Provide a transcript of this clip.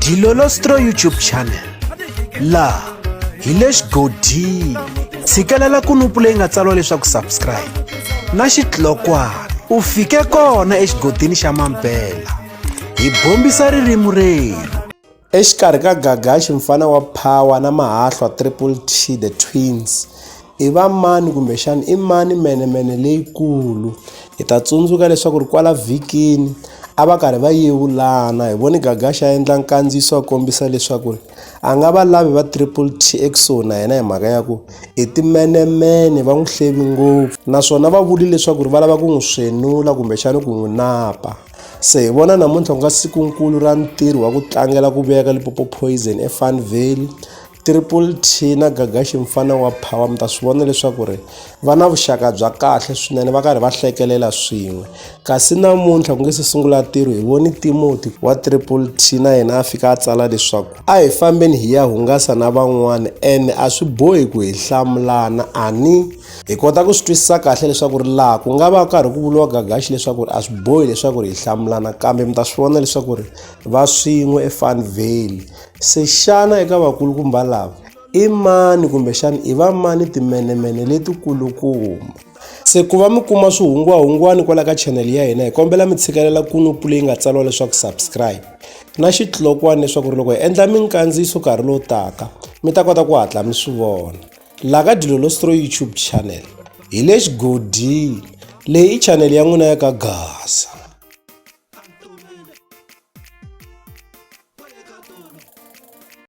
Dilolostro YouTube channel la hi le xigodini tshikelela kunupu leyi nga tsariwa leswaku subscribe na xitlokwana u fike kona exigodini xa Mampela hi bombisa ririmi rero eXikarhi ka Gagash mfana wa Power na mahahlwa TTT the twins i va mani kumbe xana i mani Menemene leyikulu hi ta tsundzuka leswaku ri kwala vhikini a va karhi va yevulana hi voni Gagash a endla nkandziyiso wa kombisa leswaku a nga va lavi va TTT ekusuhi na yena hi mhaka ya ku i timenemene va n'wi hlevi ngopfu naswona va vuli leswaku ri va lava ku n'wi swenula kumbe xana ku n'wi napa. Se hi vona namuntlha ku nga sikunkulu ra ntirho wa ku tlangela ku veka Limpopo Poison eFun Valley. TTT na Gagash mfana wa Power mi ta swi vona leswaku ri va na vuxaka bya kahle swinene va karhi va hlekelela swin'we. Kasi namuntlha ku nge se sungula ntirho hi voni Timothy wa TTT na yena a fika a tsala leswaku a hi fambeni hi ya hungasa na van'wana ene a swi bohi ku hi hlamulana hi kota ku swi twisisa kahle leswaku ri laha ku nga va karhi ku vuliwa Gagash leswaku ri a swi bohi leswaku ri hi hlamulana kambe mi ta swi vona leswaku ri va swin'we eFun Valley. Se xana eka vakulukumba lava i mani kumbe xana i va mani timenemene letikulukumba? Se ku va mi kuma swihungwahungwani kwala ka channel ya hina hi kombela mi tshikelela kunupu leyi nga tsariwa leswaku subscribe na xitlokwana leswaku ri loko hi endla minkandziyiso nkarhi lowu taka mi ta kota ku hatla mi swi vona. La ka Dilolostro YouTube channel hi le xigodini leyi i channel ya n'wina ya ka Gagash.